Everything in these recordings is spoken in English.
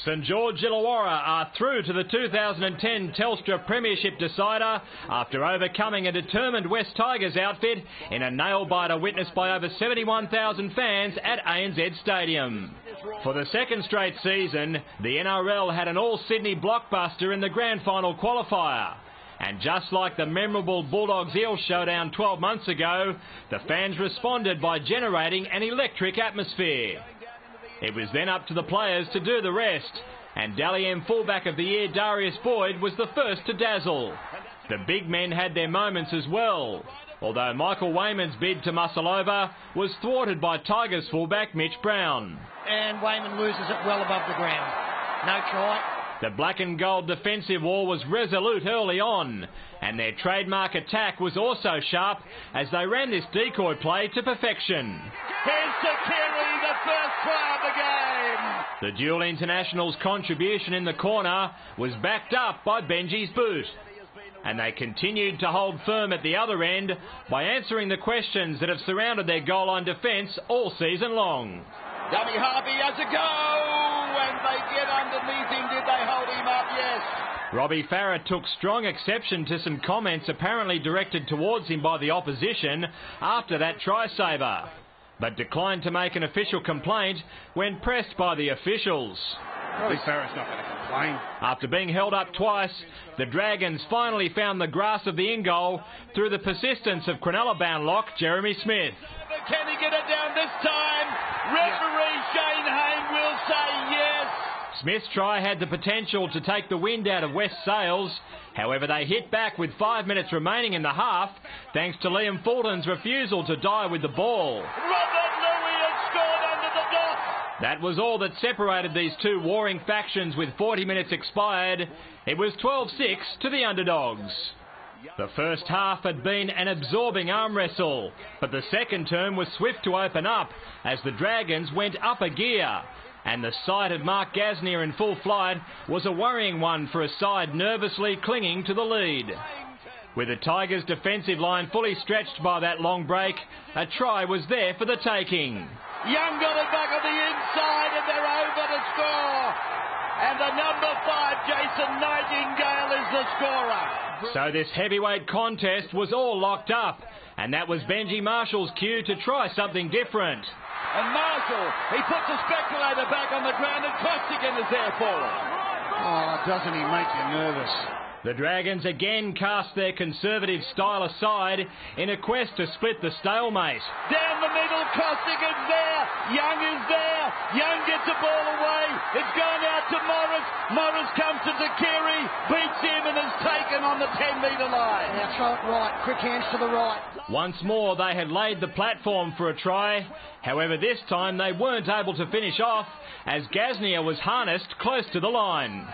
St George Illawarra are through to the 2010 Telstra Premiership decider after overcoming a determined West Tigers outfit in a nail-biter witnessed by over 71,000 fans at ANZ Stadium. For the second straight season, the NRL had an all-Sydney blockbuster in the grand final qualifier. And just like the memorable Bulldogs-Eels showdown 12 months ago, the fans responded by generating an electric atmosphere. It was then up to the players to do the rest, and Dally M fullback of the year Darius Boyd was the first to dazzle. The big men had their moments as well, although Michael Wayman's bid to muscle over was thwarted by Tigers fullback Mitch Brown. And Wayman loses it well above the ground. No try. The black and gold defensive wall was resolute early on, and their trademark attack was also sharp as they ran this decoy play to perfection. Here's Sakiri, the first try of the game. The dual international's contribution in the corner was backed up by Benji's boot, and they continued to hold firm at the other end by answering the questions that have surrounded their goal line defence all season long. Dummy Harvey has a go, and they get underneath him. Did they hold him up? Yes. Robbie Farah took strong exception to some comments apparently directed towards him by the opposition after that try-saver, but declined to make an official complaint when pressed by the officials. Robbie Farah's not going to complain. After being held up twice, the Dragons finally found the grass of the in-goal through the persistence of Cronulla-bound lock Jeremy Smith. Can he get it down this time? Referee Shane Hayne will say yes. Smith's try had the potential to take the wind out of West's sails. However, they hit back with 5 minutes remaining in the half, thanks to Liam Fulton's refusal to die with the ball. Robert Louis had scored under the dock. That was all that separated these two warring factions with 40 minutes expired. It was 12-6 to the underdogs. The first half had been an absorbing arm wrestle, but the second term was swift to open up as the Dragons went up a gear, and the sight of Mark Gasnier in full flight was a worrying one for a side nervously clinging to the lead. With the Tigers' defensive line fully stretched by that long break, a try was there for the taking. Young got it back on the inside, and they're over to score. And the number 5, Jason Nightingale, is the scorer. So this heavyweight contest was all locked up, and that was Benji Marshall's cue to try something different. And Marshall, he puts the speculator back on the ground, and Costigan is there for him. Oh, doesn't he make you nervous? The Dragons again cast their conservative style aside in a quest to split the stalemate. Down the middle, Costigan's there. Young is there. Young gets the ball away. It's gone out to Morris. Morris comes to Zakiri, beats him and is taken on the 10-metre line. Now throw it right. Quick hands to the right. Once more, they had laid the platform for a try. However, this time they weren't able to finish off as Gasnier was harnessed close to the line.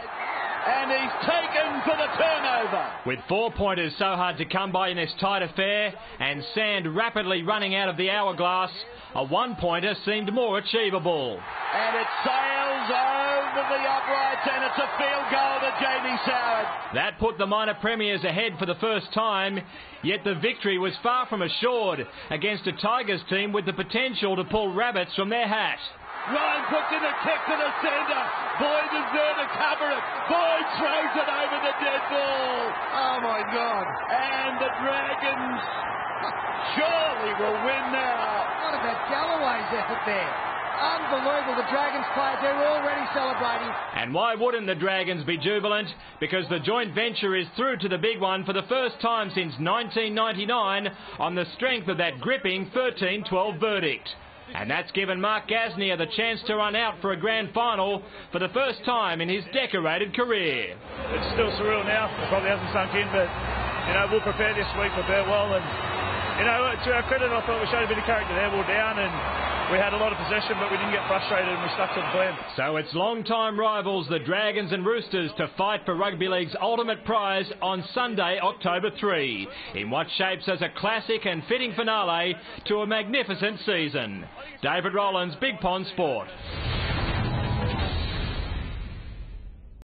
And he's taken for the turnover. With 4-pointers so hard to come by in this tight affair and sand rapidly running out of the hourglass, a 1-pointer seemed more achievable. And it sails over the uprights, and it's a field goal to Jamie Soward. That put the minor premiers ahead for the first time, yet the victory was far from assured against a Tigers team with the potential to pull rabbits from their hat. Ryan puts in a kick to the centre. Boyd is there to cover it. Boyd throws it over the dead ball. Oh, my God. And the Dragons surely will win now. What about Galloway's effort there? Unbelievable. The Dragons players, they're already celebrating. And why wouldn't the Dragons be jubilant? Because the joint venture is through to the big one for the first time since 1999 on the strength of that gripping 13-12 verdict. And that's given Mark Gasnier the chance to run out for a grand final for the first time in his decorated career. It's still surreal now. It probably hasn't sunk in, but, we'll prepare this week, prepare well. And, to our credit, I thought we showed a bit of character there. We were down and we had a lot of possession, but we didn't get frustrated and we stuck to the plan. So it's long-time rivals, the Dragons and Roosters, to fight for Rugby League's ultimate prize on Sunday, October 3, in what shapes as a classic and fitting finale to a magnificent season. David Rollins, Big Pond Sport.